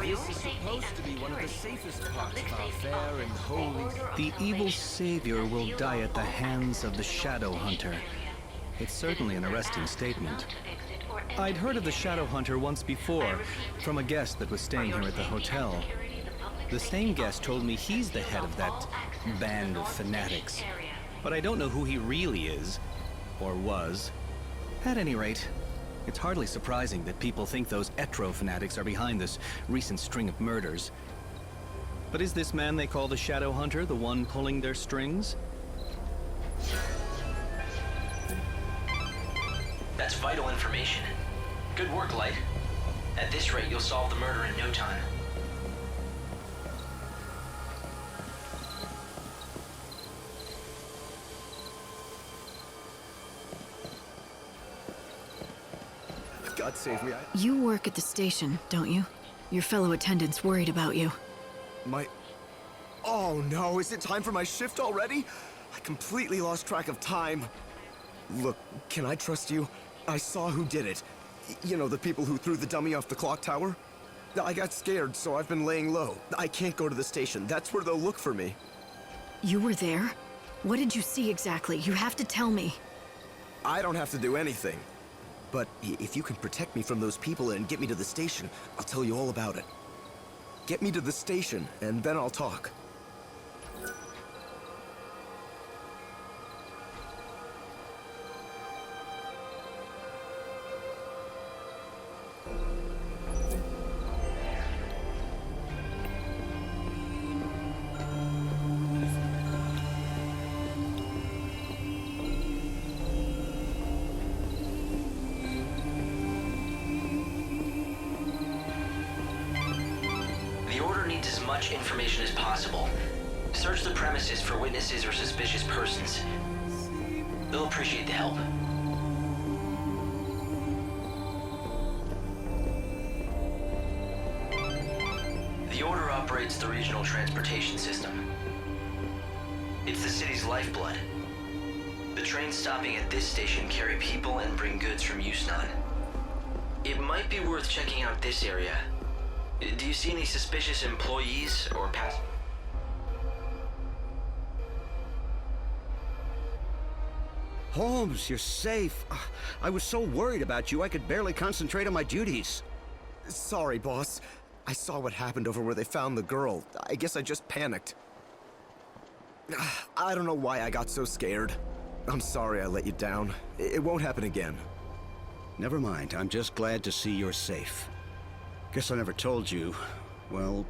This is supposed to be one of the safest parts of our fair and holy... The evil savior will die at the hands of the Shadow Hunter. It's certainly an arresting statement. I'd heard of the Shadow Hunter once before, from a guest that was staying here at the hotel. The same guest told me he's the head of that band of fanatics. But I don't know who he really is, or was. At any rate, it's hardly surprising that people think those XIII fanatics are behind this recent string of murders. But is this man they call the Shadow Hunter the one pulling their strings? That's vital information. Good work, Light. At this rate, you'll solve the murder in no time. God save me, You work at the station, don't you? Your fellow attendants worried about you. Oh no, is it time for my shift already? I completely lost track of time. Look, can I trust you? I saw who did it. You know, the people who threw the dummy off the clock tower? I got scared, so I've been laying low. I can't go to the station. That's where they'll look for me. You were there? What did you see exactly? You have to tell me. I don't have to do anything. But if you can protect me from those people and get me to the station, I'll tell you all about it. Get me to the station, and then I'll talk. As much information as possible. Search the premises for witnesses or suspicious persons. They'll appreciate the help. The Order operates the regional transportation system. It's the city's lifeblood. The trains stopping at this station carry people and bring goods from Yusnan. It might be worth checking out this area. Do you see any suspicious employees or passengers? Holmes, you're safe. I was so worried about you, I could barely concentrate on my duties. Sorry, boss. I saw what happened over where they found the girl. I guess I just panicked. I don't know why I got so scared. I'm sorry I let you down. It won't happen again. Never mind, I'm just glad to see you're safe. Guess I never told you. Well,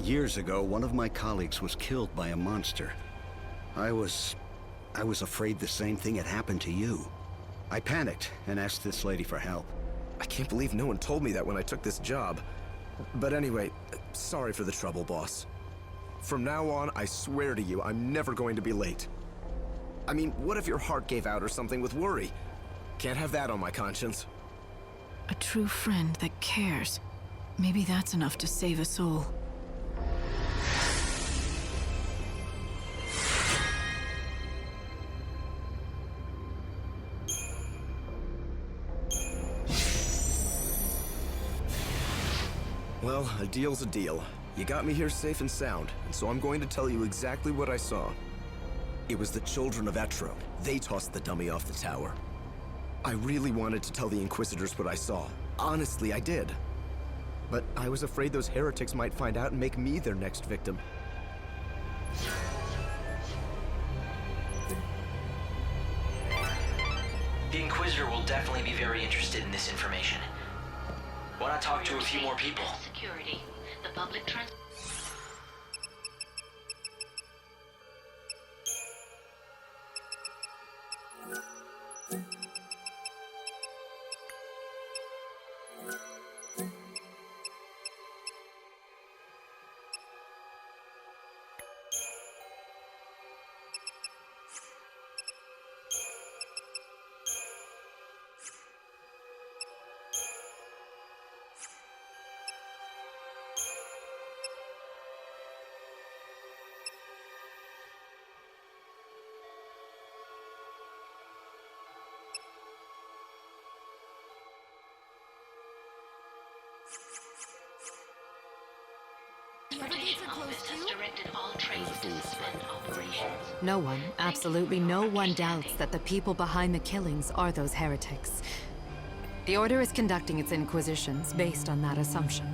years ago, one of my colleagues was killed by a monster. I was afraid the same thing had happened to you. I panicked and asked this lady for help. I can't believe no one told me that when I took this job. But anyway, sorry for the trouble, boss. From now on, I swear to you, I'm never going to be late. I mean, what if your heart gave out or something with worry? Can't have that on my conscience. A true friend that cares. Maybe that's enough to save a soul. Well, a deal's a deal. You got me here safe and sound, and so I'm going to tell you exactly what I saw. It was the children of XIII. They tossed the dummy off the tower. I really wanted to tell the Inquisitors what I saw. Honestly, I did. But I was afraid those heretics might find out and make me their next victim. The Inquisitor will definitely be very interested in this information. Why not talk to a few more people? Security. The public trans- transportation office has directed all trains to suspend operations. No one, absolutely no one doubts that the people behind the killings are those heretics. The Order is conducting its inquisitions based on that assumption.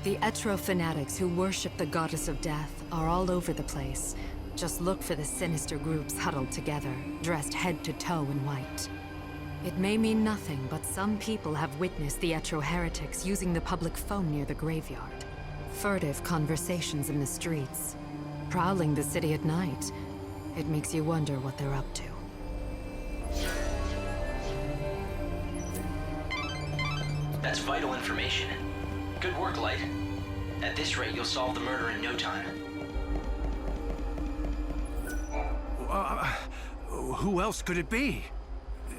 The Etro fanatics who worship the goddess of death are all over the place. Just look for the sinister groups huddled together, dressed head to toe in white. It may mean nothing, but some people have witnessed the Etro heretics using the public phone near the graveyard. Furtive conversations in the streets. Prowling the city at night. It makes you wonder what they're up to. That's vital information. Good work, Light. At this rate, you'll solve the murder in no time. Who else could it be?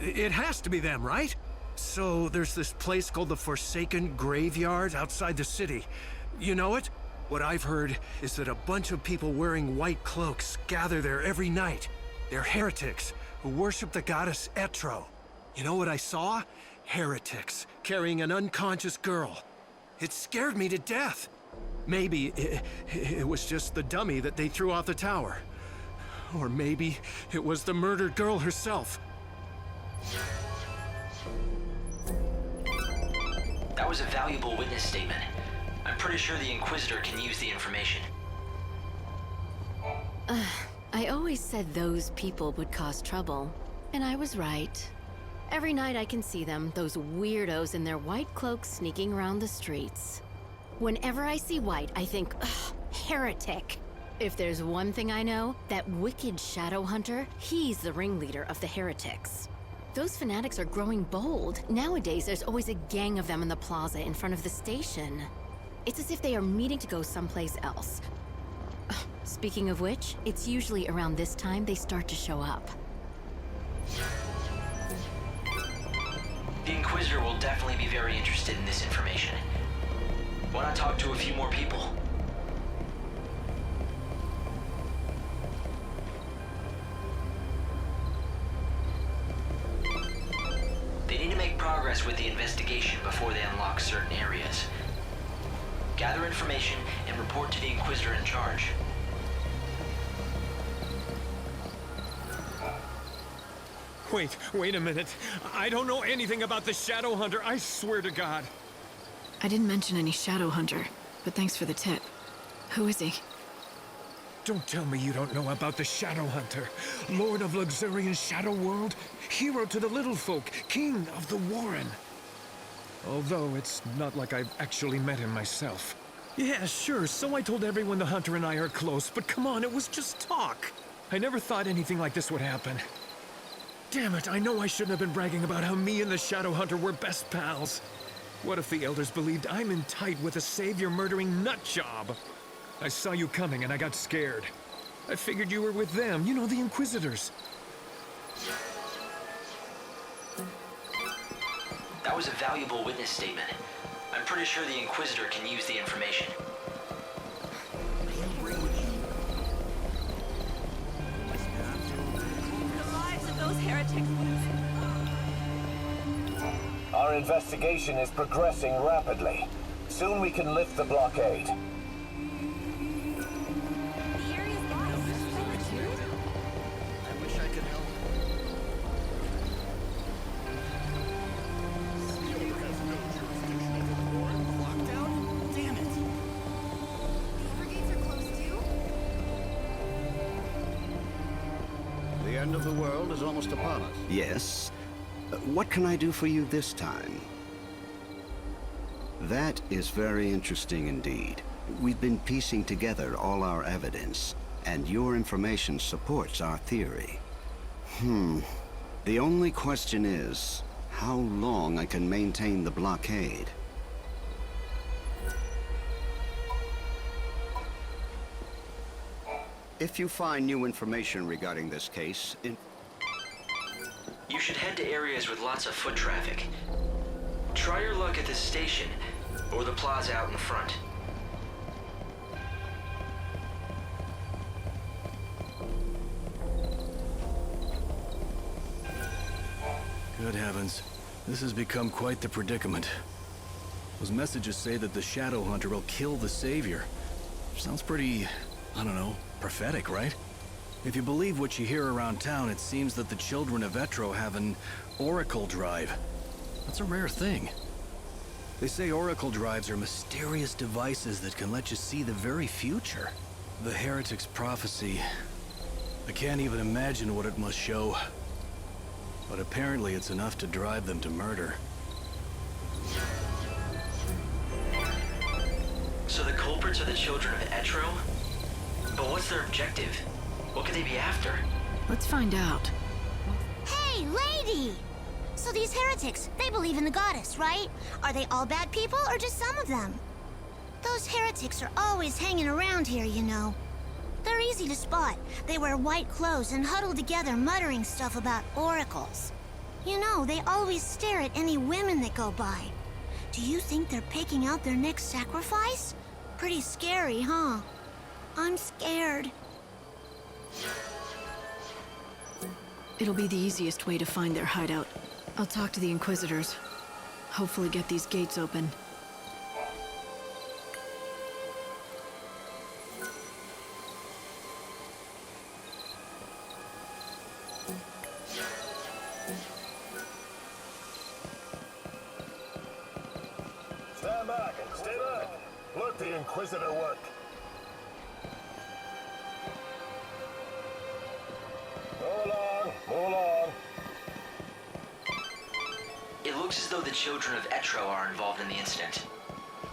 It has to be them, right? So there's this place called the Forsaken Graveyard outside the city. You know it? What I've heard is that a bunch of people wearing white cloaks gather there every night. They're heretics who worship the goddess Etro. You know what I saw? Heretics carrying an unconscious girl. It scared me to death. Maybe it was just the dummy that they threw off the tower. Or maybe it was the murdered girl herself. That was a valuable witness statement. I'm pretty sure the Inquisitor can use the information. I always said those people would cause trouble. And I was right. Every night I can see them, those weirdos in their white cloaks sneaking around the streets. Whenever I see white, I think, ugh, heretic. If there's one thing I know, that wicked shadow hunter, he's the ringleader of the heretics. Those fanatics are growing bold. Nowadays, there's always a gang of them in the plaza in front of the station. It's as if they are meeting to go someplace else. Speaking of which, it's usually around this time they start to show up. The Inquisitor will definitely be very interested in this information. Why not talk to a few more people? They need to make progress with the investigation before they unlock certain areas. Gather information and report to the Inquisitor in charge. Wait a minute. I don't know anything about the Shadow Hunter, I swear to God. I didn't mention any shadow hunter, but thanks for the tip. Who is he? Don't tell me you don't know about the Shadow Hunter. Lord of luxurious Shadow World, hero to the little folk, king of the Warren. Although it's not like I've actually met him myself. Yeah, sure, so I told everyone the Hunter and I are close, but come on, it was just talk. I never thought anything like this would happen. Damn it, I know I shouldn't have been bragging about how me and the Shadow Hunter were best pals. What if the Elders believed I'm in tight with a savior-murdering nutjob? I saw you coming and I got scared. I figured you were with them, you know, the Inquisitors. That was a valuable witness statement. I'm pretty sure the Inquisitor can use the information. The lives of those heretics would have been... Our investigation is progressing rapidly. Soon we can lift the blockade. The end of the world is almost upon us. Yes. What can I do for you this time? That is very interesting indeed. We've been piecing together all our evidence, and your information supports our theory. The only question is, how long I can maintain the blockade? If you find new information regarding this case, You should head to areas with lots of foot traffic. Try your luck at the station, or the plaza out in front. Good heavens. This has become quite the predicament. Those messages say that the Shadow Hunter will kill the Savior. Sounds pretty, I don't know, prophetic, right? If you believe what you hear around town, it seems that the children of Etro have an oracle drive. That's a rare thing. They say oracle drives are mysterious devices that can let you see the very future. The heretic's prophecy. I can't even imagine what it must show. But apparently it's enough to drive them to murder. So the culprits are the children of Etro? But what's their objective? What could they be after? Let's find out. Hey, lady! So these heretics, they believe in the goddess, right? Are they all bad people, or just some of them? Those heretics are always hanging around here, you know. They're easy to spot. They wear white clothes and huddle together muttering stuff about oracles. You know, they always stare at any women that go by. Do you think they're picking out their next sacrifice? Pretty scary, huh? I'm scared. It'll be the easiest way to find their hideout. I'll talk to the Inquisitors. Hopefully get these gates open. Stand back and stay back. Let the Inquisitor work. Move along, move along. It looks as though the children of Etro are involved in the incident.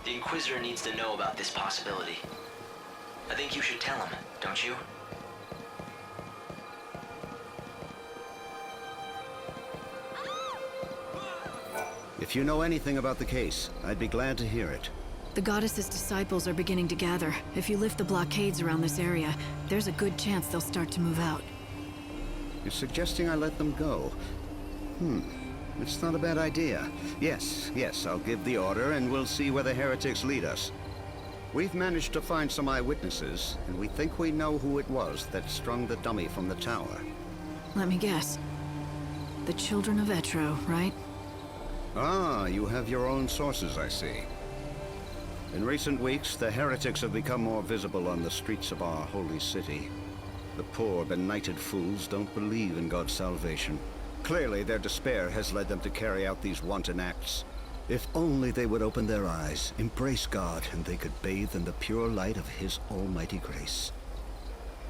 The Inquisitor needs to know about this possibility. I think you should tell him, don't you? If you know anything about the case, I'd be glad to hear it. The goddess's disciples are beginning to gather. If you lift the blockades around this area, there's a good chance they'll start to move out. You're suggesting I let them go? It's not a bad idea. Yes, I'll give the order and we'll see where the heretics lead us. We've managed to find some eyewitnesses, and we think we know who it was that strung the dummy from the tower. Let me guess. The children of Etro, right? Ah, you have your own sources, I see. In recent weeks, the heretics have become more visible on the streets of our holy city. The poor, benighted fools don't believe in God's salvation. Clearly, their despair has led them to carry out these wanton acts. If only they would open their eyes, embrace God, and they could bathe in the pure light of His almighty grace.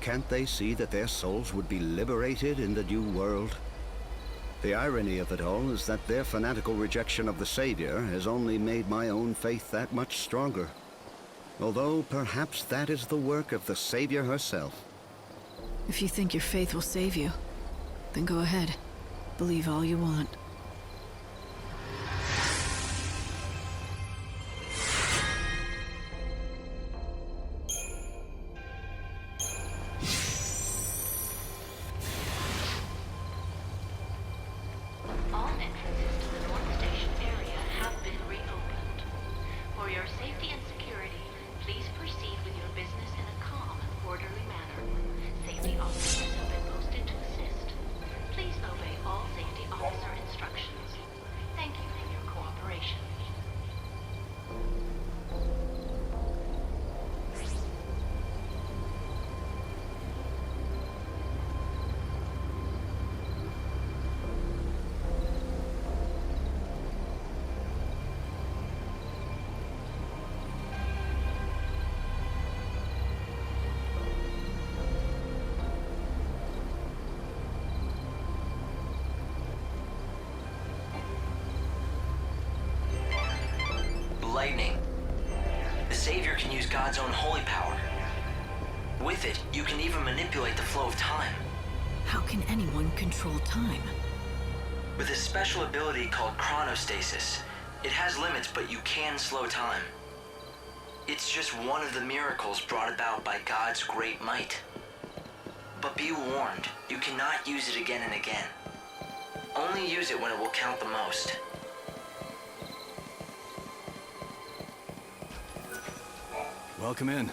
Can't they see that their souls would be liberated in the new world? The irony of it all is that their fanatical rejection of the Savior has only made my own faith that much stronger. Although perhaps that is the work of the Savior herself. If you think your faith will save you, then go ahead. Believe all you want. All entrances to the North Station area have been reopened. For your safety and security, please proceed with your business in a calm and orderly manner. Safety officers have been posted to assist. Please obey all safety officer instructions. Thank you for your cooperation. Lightning. The Savior can use God's own holy power. With it, you can even manipulate the flow of time. How can anyone control time? With a special ability called chronostasis, it has limits, but you can slow time. It's just one of the miracles brought about by God's great might. But be warned, you cannot use it again and again. Only use it when it will count the most. Welcome in.